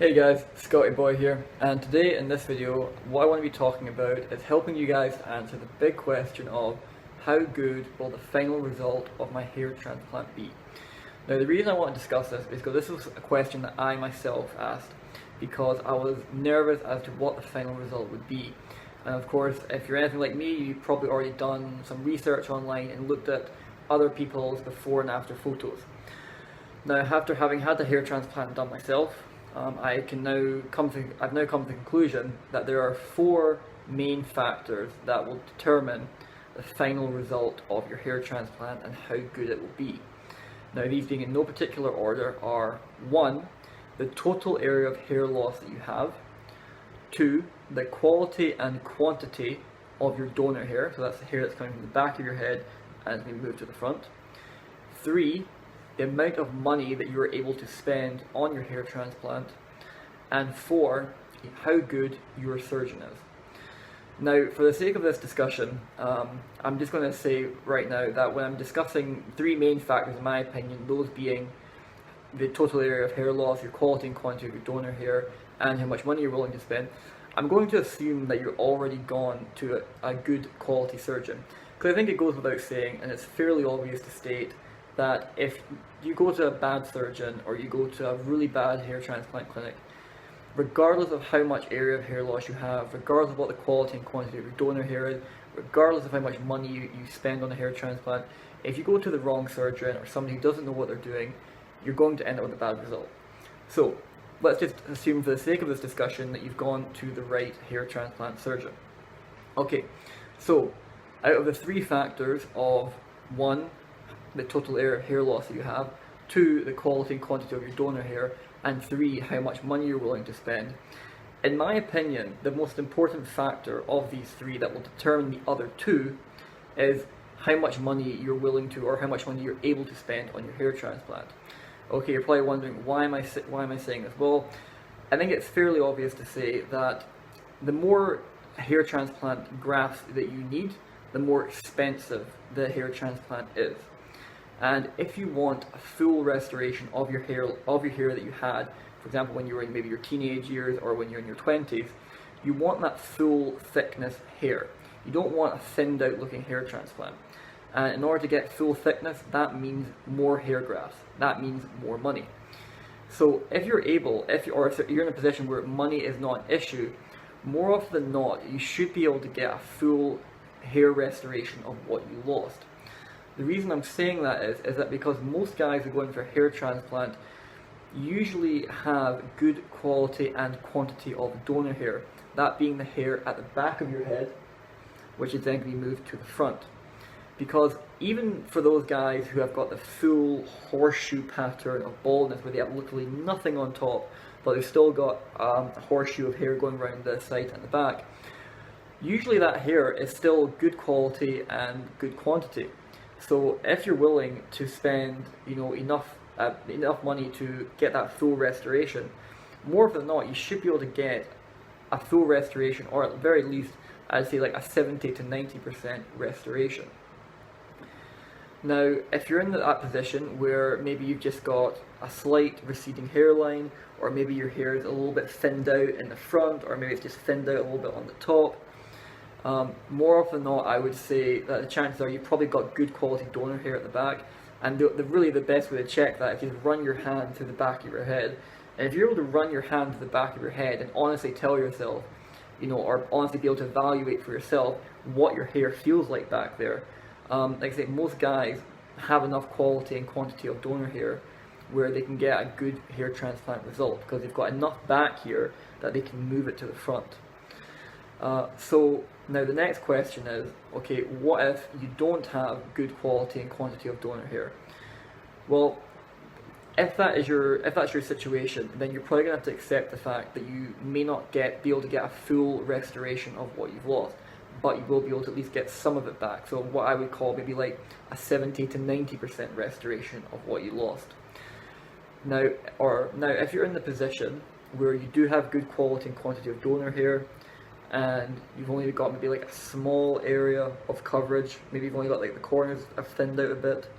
Hey guys, Scotty Boy here, and today in this video what I want to be talking about is helping you guys answer the big question of how good will the final result of my hair transplant be. Now the reason I want to discuss this is because this was a question that I myself asked because I was nervous as to what the final result would be. And of course, if you're anything like me, you've probably already done some research online and looked at other people's before and after photos. Now after having had the hair transplant done myself, I've now come to the conclusion that there are four main factors that will determine the final result of your hair transplant and how good it will be. Now these being in no particular order are: 1, the total area of hair loss that you have; 2, the quality and quantity of your donor hair, so that's the hair that's coming from the back of your head and is being moved to the front; 3, the amount of money that you are able to spend on your hair transplant; and 4, how good your surgeon is. Now, for the sake of this discussion, I'm just going to say right now that when I'm discussing three main factors in my opinion, those being the total area of hair loss, your quality and quantity of your donor hair, and how much money you're willing to spend, I'm going to assume that you're already gone to a good quality surgeon. Because I think it goes without saying, and it's fairly obvious to state, that if you go to a bad surgeon or you go to a really bad hair transplant clinic, regardless of how much area of hair loss you have, regardless of what the quality and quantity of your donor hair is, regardless of how much money you spend on a hair transplant, if you go to the wrong surgeon or somebody who doesn't know what they're doing, you're going to end up with a bad result. So let's just assume for the sake of this discussion that you've gone to the right hair transplant surgeon. Okay, so out of the three factors of 1, the total area of hair loss that you have; 2, the quality and quantity of your donor hair; and 3, how much money you're willing to spend, in my opinion, the most important factor of these three that will determine the other two is how much money you're willing to, or how much money you're able to spend on your hair transplant. Okay, you're probably wondering, why am I saying this? Well, I think it's fairly obvious to say that the more hair transplant grafts that you need, the more expensive the hair transplant is. And if you want a full restoration of your hair that you had, for example, when you were in maybe your teenage years or when you're in your 20s, you want that full thickness hair. You don't want a thinned out looking hair transplant. And in order to get full thickness, that means more hair grafts. That means more money. So if you're in a position where money is not an issue, more often than not, you should be able to get a full hair restoration of what you lost. The reason I'm saying that is that because most guys who go in for hair transplant usually have good quality and quantity of donor hair, that being the hair at the back of your head, which is then going to be moved to the front. Because even for those guys who have got the full horseshoe pattern of baldness, where they have literally nothing on top, but they've still got a horseshoe of hair going around the side and the back, usually that hair is still good quality and good quantity. So if you're willing to spend, enough money to get that full restoration, more often than not, you should be able to get a full restoration, or at the very least, I'd say like a 70 to 90% restoration. Now, if you're in that position where maybe you've just got a slight receding hairline, or maybe your hair is a little bit thinned out in the front, or maybe it's just thinned out a little bit on the top, more often than not, I would say that the chances are you've probably got good quality donor hair at the back. And really the best way to check that is just run your hand through the back of your head. And if you're able to run your hand through the back of your head and honestly tell yourself, or honestly be able to evaluate for yourself what your hair feels like back there, like I say, most guys have enough quality and quantity of donor hair where they can get a good hair transplant result because they've got enough back here that they can move it to the front. So now the next question is, okay, what if you don't have good quality and quantity of donor hair? Well, if that's your situation, then you're probably going to have to accept the fact that you may not be able to get a full restoration of what you've lost, but you will be able to at least get some of it back. So what I would call maybe like a 70 to 90% restoration of what you lost. Now, if you're in the position where you do have good quality and quantity of donor hair, and you've only got maybe like a small area of coverage, maybe you've only got like the corners have thinned out a bit,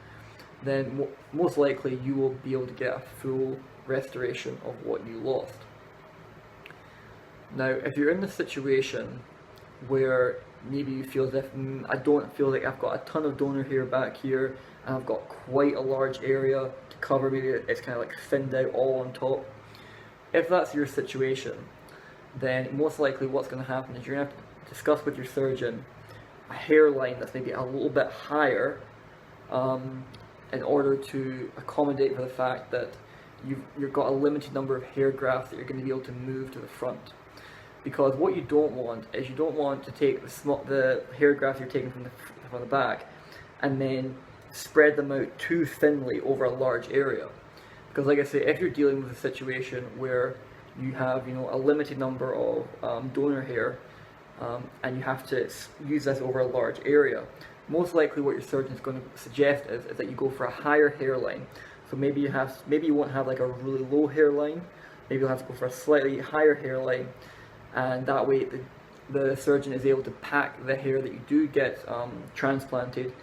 then most likely you will be able to get a full restoration of what you lost. Now, if you're in the situation where maybe you feel as if I don't feel like I've got a ton of donor hair back here and I've got quite a large area to cover, maybe it's kind of like thinned out all on top. If that's your situation, then most likely what's going to happen is you're going to have to discuss with your surgeon a hairline that's maybe a little bit higher, in order to accommodate for the fact that you've got a limited number of hair grafts that you're going to be able to move to the front. Because what you don't want is you don't want to take the hair grafts you're taking from the back and then spread them out too thinly over a large area. Because like I say, if you're dealing with a situation where you have a limited number of donor hair, and you have to use this over a large area, most likely what your surgeon is going to suggest is that you go for a higher hairline. So maybe you won't have like a really low hairline, maybe you'll have to go for a slightly higher hairline, and that way the surgeon is able to pack the hair that you do get transplanted,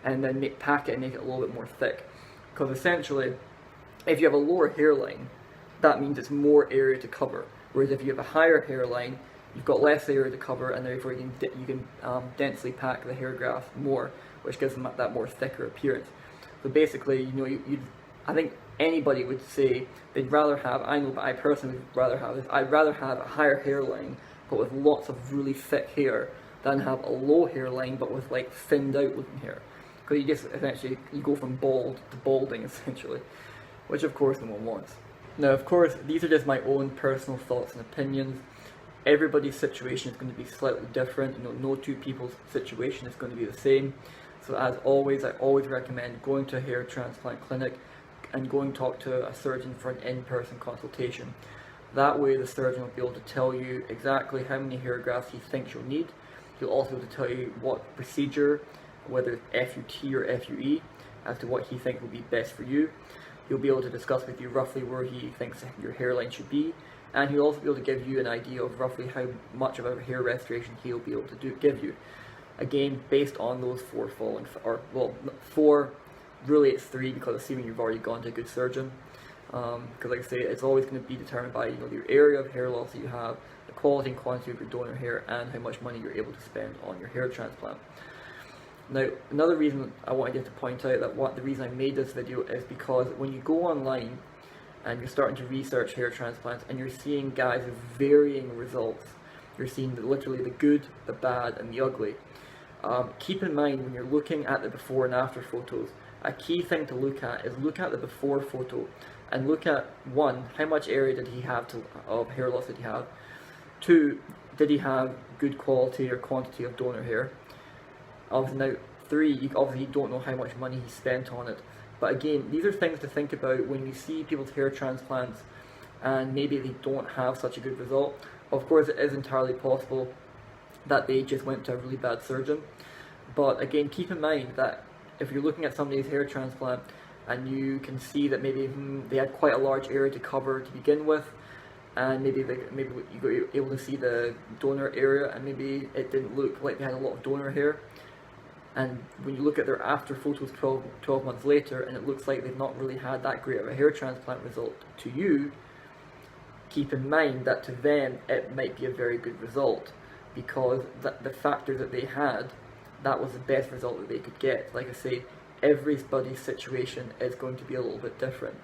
and then pack it and make it a little bit more thick. Because essentially, if you have a lower hairline, that means it's more area to cover. Whereas if you have a higher hairline, you've got less area to cover, and therefore you can densely pack the hair graft more, which gives them that more thicker appearance. So basically, I think anybody would say they'd rather have, I personally would rather have this, I'd rather have a higher hairline but with lots of really thick hair than have a low hairline but with like thinned out looking hair. Because you just essentially, you go from bald to balding essentially, which of course no one wants. Now of course, these are just my own personal thoughts and opinions. Everybody's situation is going to be slightly different. No two people's situation is going to be the same. So as always, I always recommend going to a hair transplant clinic and going to talk to a surgeon for an in-person consultation. That way the surgeon will be able to tell you exactly how many hair grafts he thinks you'll need. He'll also be able to tell you what procedure, whether it's FUT or FUE, as to what he thinks will be best for you. He'll be able to discuss with you roughly where he thinks your hairline should be, and he'll also be able to give you an idea of roughly how much of a hair restoration he'll be able to give you. Again, based on those four, really it's 3, because assuming you've already gone to a good surgeon. Because like I say, it's always going to be determined by your area of hair loss that you have, the quality and quantity of your donor hair, and how much money you're able to spend on your hair transplant. Now, another reason I wanted to point out that the reason I made this video is because when you go online and you're starting to research hair transplants and you're seeing guys with varying results, you're seeing literally the good, the bad, and the ugly. Keep in mind when you're looking at the before and after photos, a key thing to look at is look at the before photo and look at 1, how much area did he have of hair loss did he have? 2, did he have good quality or quantity of donor hair? Now 3, you obviously don't know how much money he spent on it. But again, these are things to think about when you see people's hair transplants and maybe they don't have such a good result. Of course, it is entirely possible that they just went to a really bad surgeon. But again, keep in mind that if you're looking at somebody's hair transplant and you can see that maybe they had quite a large area to cover to begin with, and maybe you were able to see the donor area and maybe it didn't look like they had a lot of donor hair, and when you look at their after photos 12 months later and it looks like they've not really had that great of a hair transplant result to you, keep in mind that to them it might be a very good result, because the factor that they had, that was the best result that they could get. Like I say, everybody's situation is going to be a little bit different,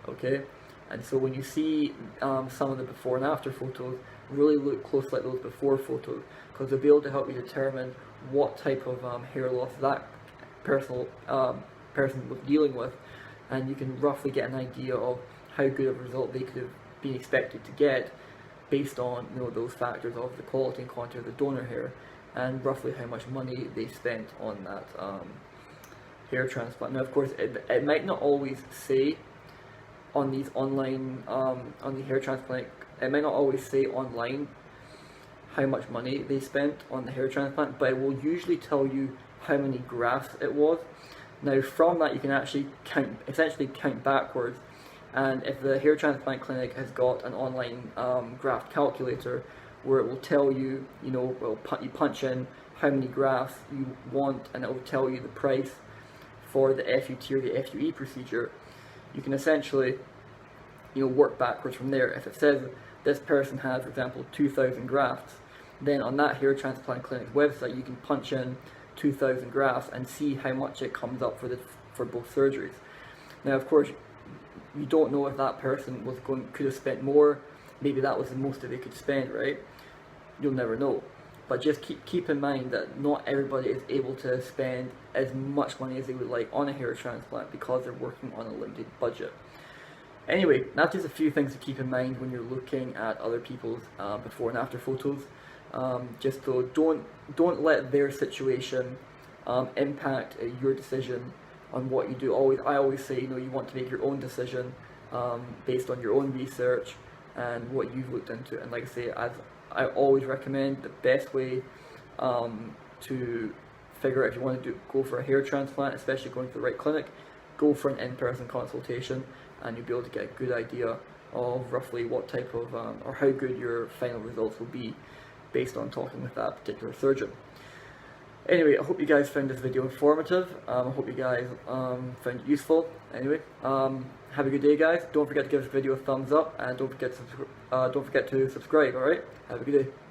okay? And so when you see some of the before and after photos, really look closely at those before photos, because they'll be able to help you determine what type of hair loss that person was dealing with, and you can roughly get an idea of how good of a result they could have been expected to get based on those factors of the quality and quantity of the donor hair and roughly how much money they spent on that hair transplant. Now of course it might not always say on these online, on the hair transplant, it might not always say online how much money they spent on the hair transplant, but it will usually tell you how many grafts it was. Now from that you can actually essentially count backwards, and if the hair transplant clinic has got an online graft calculator where it will tell you, you punch in how many grafts you want and it will tell you the price for the FUT or the FUE procedure, you can essentially work backwards from there. If it says this person has, for example, 2,000 grafts, then on that hair transplant clinic's website you can punch in 2,000 grafts and see how much it comes up for both surgeries. Now, of course, you don't know if that person could have spent more. Maybe that was the most that they could spend, right? You'll never know. But just keep in mind that not everybody is able to spend as much money as they would like on a hair transplant because they're working on a limited budget. Anyway, that's just a few things to keep in mind when you're looking at other people's before and after photos. Just so don't let their situation impact your decision on what you do. I always say, you want to make your own decision based on your own research and what you've looked into. And like I say, I always recommend the best way to figure out if you want to go for a hair transplant, especially going to the right clinic, go for an in-person consultation, and you'll be able to get a good idea of roughly what type of or how good your final results will be based on talking with that particular surgeon. Anyway, I hope you guys found this video informative. I hope you guys found it useful. Anyway, have a good day, guys. Don't forget to give this video a thumbs up, and don't forget to subscribe. All right, have a good day.